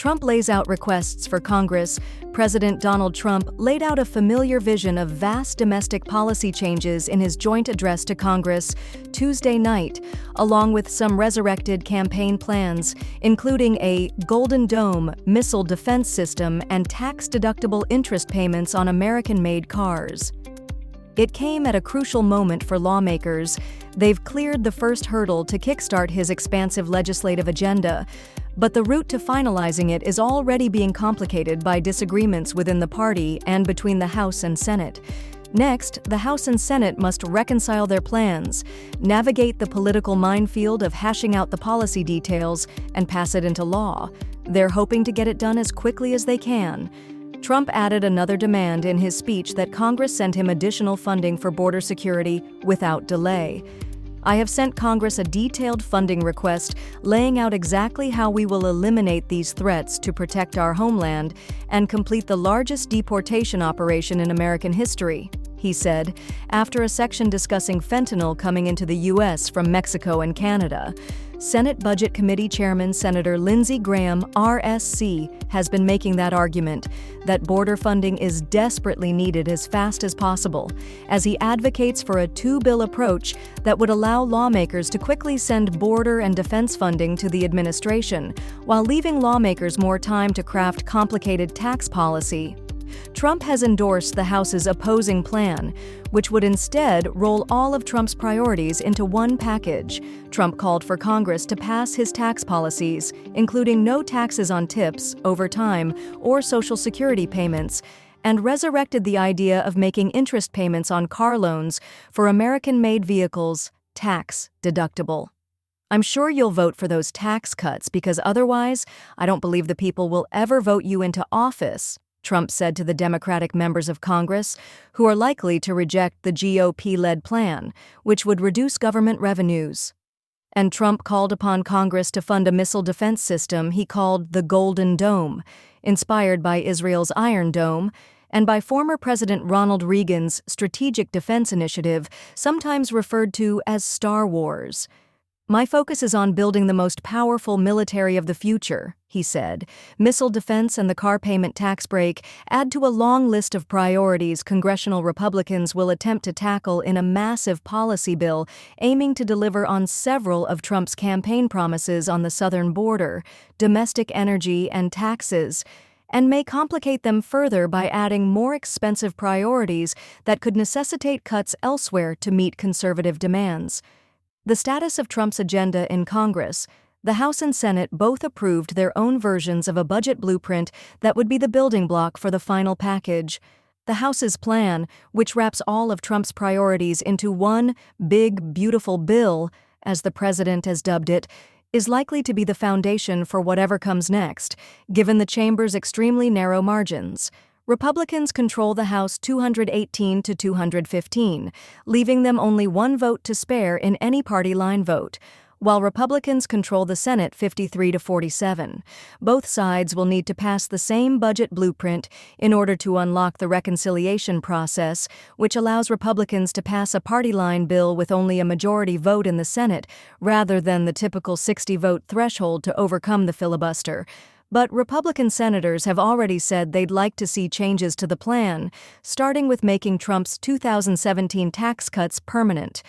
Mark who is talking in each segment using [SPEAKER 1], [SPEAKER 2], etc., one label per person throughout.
[SPEAKER 1] Trump lays out requests for Congress. President Donald Trump laid out a familiar vision of vast domestic policy changes in his joint address to Congress Tuesday night, along with some resurrected campaign plans, including a Golden Dome missile defense system and tax-deductible interest payments on American-made cars. It came at a crucial moment for lawmakers. They've cleared the first hurdle to kickstart his expansive legislative agenda, but the route to finalizing it is already being complicated by disagreements within the party and between the House and Senate. Next, the House and Senate must reconcile their plans, navigate the political minefield of hashing out the policy details, and pass it into law. They're hoping to get it done as quickly as they can. Trump added another demand in his speech that Congress send him additional funding for border security without delay. "I have sent Congress a detailed funding request laying out exactly how we will eliminate these threats to protect our homeland and complete the largest deportation operation in American history," he said, after a section discussing fentanyl coming into the U.S. from Mexico and Canada. Senate Budget Committee Chairman Senator Lindsey Graham, RSC, has been making that argument that border funding is desperately needed as fast as possible, as he advocates for a two-bill approach that would allow lawmakers to quickly send border and defense funding to the administration, while leaving lawmakers more time to craft complicated tax policy. Trump has endorsed the House's opposing plan, which would instead roll all of Trump's priorities into one package. Trump called for Congress to pass his tax policies, including no taxes on tips, overtime, or Social Security payments, and resurrected the idea of making interest payments on car loans for American-made vehicles tax-deductible. "I'm sure you'll vote for those tax cuts because otherwise, I don't believe the people will ever vote you into office," Trump said to the Democratic members of Congress, who are likely to reject the GOP-led plan, which would reduce government revenues. And Trump called upon Congress to fund a missile defense system he called the Golden Dome, inspired by Israel's Iron Dome, and by former President Ronald Reagan's Strategic Defense Initiative, sometimes referred to as Star Wars. "My focus is on building the most powerful military of the future," he said. Missile defense and the car payment tax break add to a long list of priorities congressional Republicans will attempt to tackle in a massive policy bill aiming to deliver on several of Trump's campaign promises on the southern border, domestic energy, and taxes, and may complicate them further by adding more expensive priorities that could necessitate cuts elsewhere to meet conservative demands. The status of Trump's agenda in Congress: the House and Senate both approved their own versions of a budget blueprint that would be the building block for the final package. The House's plan, which wraps all of Trump's priorities into one big, beautiful bill, as the president has dubbed it, is likely to be the foundation for whatever comes next, given the chamber's extremely narrow margins. Republicans control the House 218 to 215, leaving them only one vote to spare in any party line vote, while Republicans control the Senate 53 to 47. Both sides will need to pass the same budget blueprint in order to unlock the reconciliation process, which allows Republicans to pass a party line bill with only a majority vote in the Senate, rather than the typical 60-vote threshold to overcome the filibuster. But Republican senators have already said they'd like to see changes to the plan, starting with making Trump's 2017 tax cuts permanent.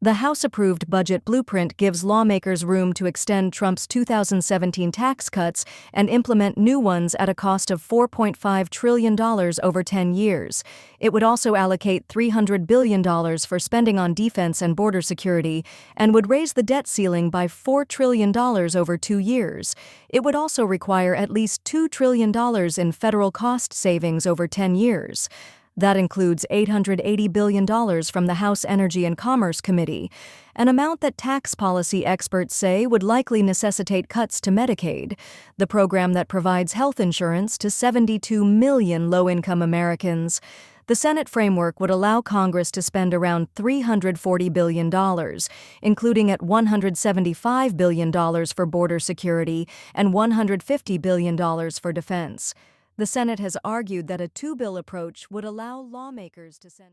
[SPEAKER 1] The House-approved budget blueprint gives lawmakers room to extend Trump's 2017 tax cuts and implement new ones at a cost of $4.5 trillion over 10 years. It would also allocate $300 billion for spending on defense and border security, and would raise the debt ceiling by $4 trillion over 2 years. It would also require at least $2 trillion in federal cost savings over 10 years. That includes $880 billion from the House Energy and Commerce Committee, an amount that tax policy experts say would likely necessitate cuts to Medicaid, the program that provides health insurance to 72 million low-income Americans. The Senate framework would allow Congress to spend around $340 billion, including at $175 billion for border security and $150 billion for defense. The Senate has argued that a two-bill approach would allow lawmakers to send